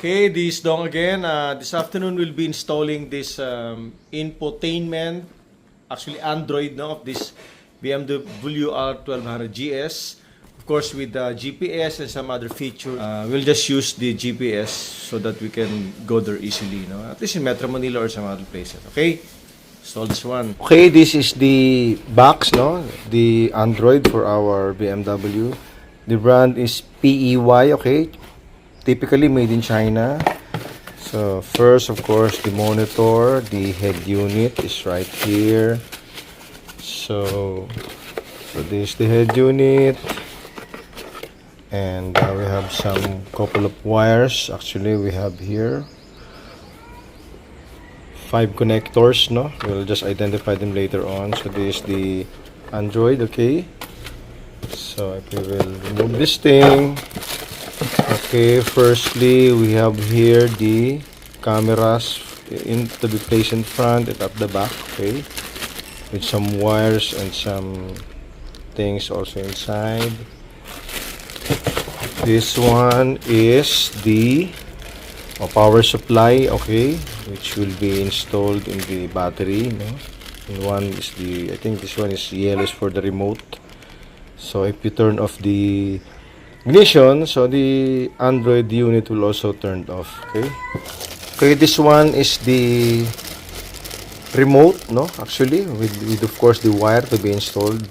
Okay, this is Dong again. This afternoon we'll be installing this infotainment, actually Android, no, of this BMW R 1200 GS. Of course, with GPS and some other features. We'll just use the GPS so that we can go there easily, no? At least in Metro Manila or some other places. Okay, install this one. Okay, this is the box, no? The Android for our BMW. The brand is PEY, okay? Typically made in China. So first, of course, the monitor, the head unit is right here. So this is the head unit, and we have some couple of wires. Actually, we have here 5 connectors, no? We'll just identify them later on. So this is the Android, okay? So if we will remove this thing. Okay, firstly, we have here the cameras to be placed in front and at the back, okay, with some wires and some things also inside. This one is the power supply, okay, which will be installed in the battery, no? And one is the, I think this one is yellow, is for the remote. So if you turn off the ignition, so the Android unit will also turn off. Okay, this one is the remote, no, actually with of course the wire to be installed.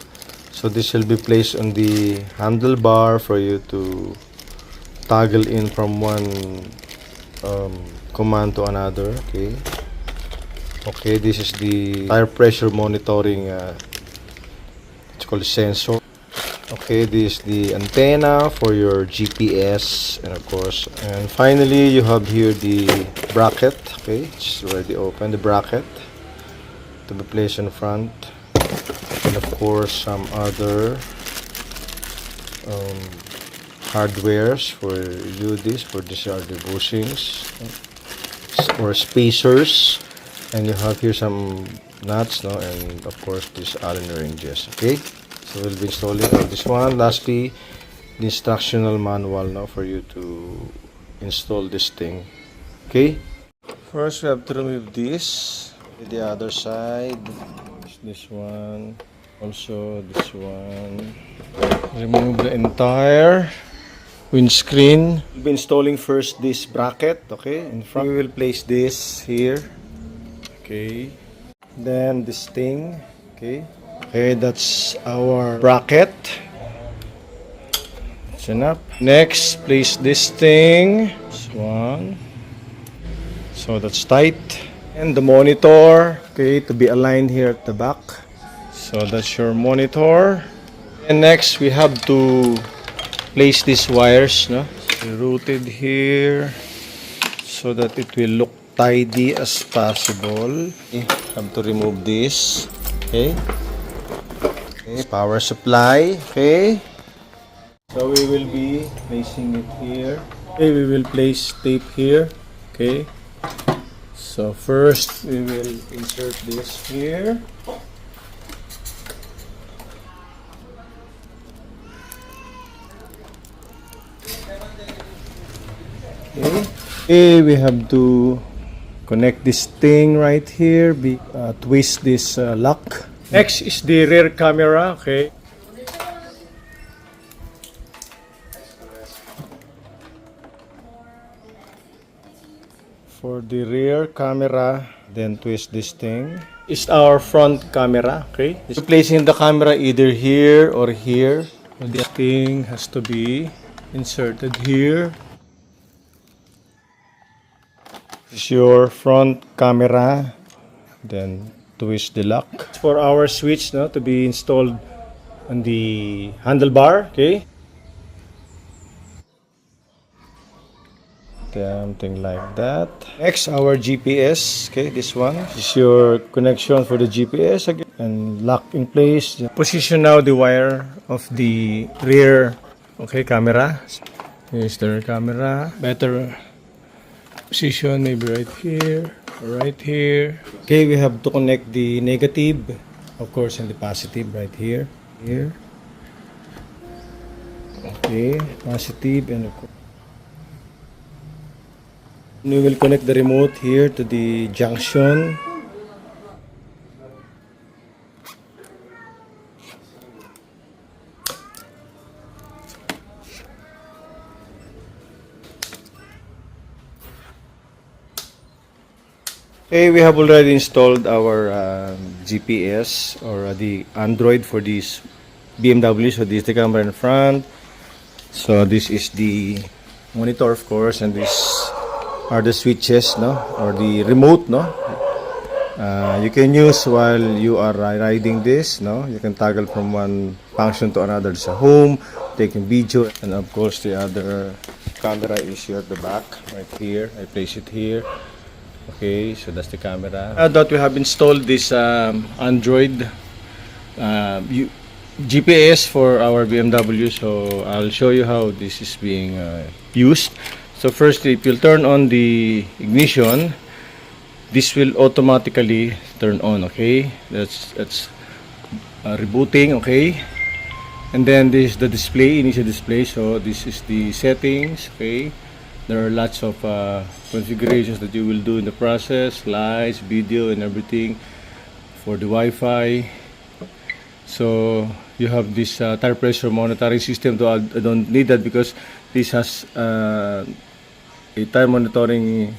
So this will be placed on the handlebar for you to toggle in from one command to another. Okay, this is the tire pressure monitoring, it's called sensor. Okay, this is the antenna for your GPS, and of course, and finally you have here the bracket. Okay, it's already open, the bracket to be placed in front, and of course some other hardwares for you. These are the bushings or spacers, and you have here some nuts, no, and of course these Allen wrenches. Okay, so we'll be installing this one. Lastly, the instructional manual now for you to install this thing. Okay, first we have to remove this. The other side, this one, also this one. Remove the entire windscreen. We'll be installing first this bracket, okay, in front. We will place this here, okay, then this thing, okay. Okay, that's our bracket. That's enough. Next, place this thing. This one. So that's tight. And the monitor, okay, to be aligned here at the back. So that's your monitor. And next, we have to place these wires, no? So routed here so that it will look tidy as possible. Okay, have to remove this. Okay. Power supply, okay. So we will be placing it here. Okay, we will place tape here. Okay. So first we will insert this here. Okay, we have to connect this thing right here. Twist this lock. Next is the rear camera, okay. For the rear camera, then twist this thing. Is our front camera, okay. Placing the camera either here or here. This thing has to be inserted here. This is your front camera. Then twist the lock. For our switch, no, to be installed on the handlebar, okay. Something like that. Next, our GPS, okay, this one. This is your connection for the GPS again, and lock in place. Position now the wire of the rear, okay, camera. Here's the rear camera. Better position, maybe right here. Right here. Okay, we have to connect the negative, of course, and the positive right here. Okay, positive and of course. We will connect the remote here to the junction. Okay, we have already installed our GPS or the Android for this BMW. So this is the camera in front. So this is the monitor, of course, and these are the switches, no, or the remote, no. You can use while you are riding this, no. You can toggle from one function to another. Sa home, taking video, and of course the other camera is here at the back, right here. I place it here. Okay, so that's the camera. That we have installed this Android GPS for our BMW. So I'll show you how this is being used. So first, if you'll turn on the ignition, this will automatically turn on. Okay, that's rebooting. Okay, and then this is the display, initial display. So this is the settings. Okay. There are lots of configurations that you will do in the process, lights, video, and everything for the Wi-Fi. So you have this tire pressure monitoring system. So I don't need that because this has a tire monitoring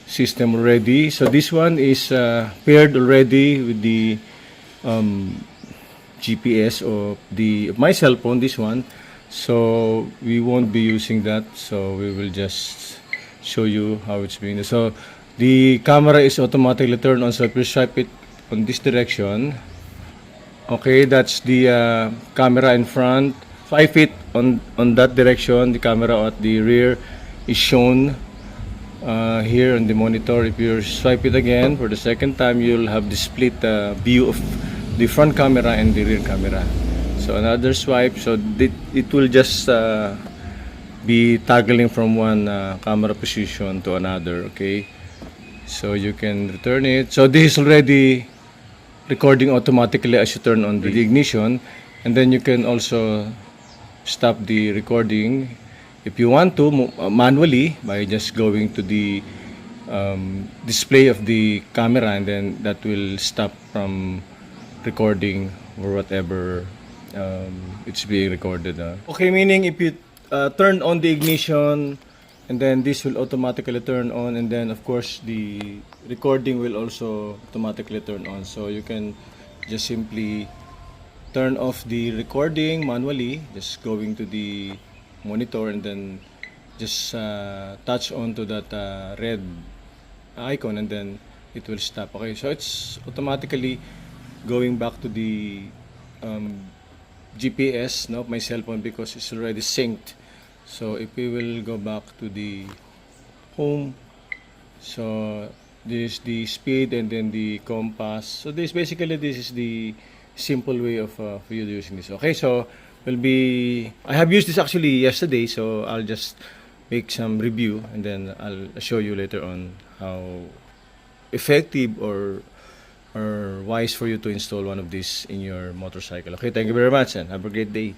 system already. So this one is paired already with the GPS of my cell phone. This one. So we won't be using that, so we will just show you how it's being. So the camera is automatically turned on. So if you swipe it on this direction, okay, that's the camera in front. 5 feet on that direction. The camera at the rear is shown here on the monitor. If you swipe it again for the second time, you'll have the split view of the front camera and the rear camera. So another swipe, so it will just be toggling from one camera position to another. Okay, so you can return it. So this is already recording automatically as you turn on the ignition, and then you can also stop the recording if you want to manually by just going to the display of the camera, and then that will stop from recording or whatever it's being recorded. Okay, meaning if you turn on the ignition, and then this will automatically turn on, and then of course the recording will also automatically turn on. So you can just simply turn off the recording manually, just going to the monitor, and then just touch on to that red icon, and then it will stop. Okay, so it's automatically going back to the GPS, no, my cell phone, because it's already synced. So if we will go back to the home, so this is the speed and then the compass. So this is the simple way of you using this. Okay, so I have used this actually yesterday, so I'll just make some review, and then I'll show you later on how effective or wise for you to install one of these in your motorcycle. Okay, thank you very much and have a great day.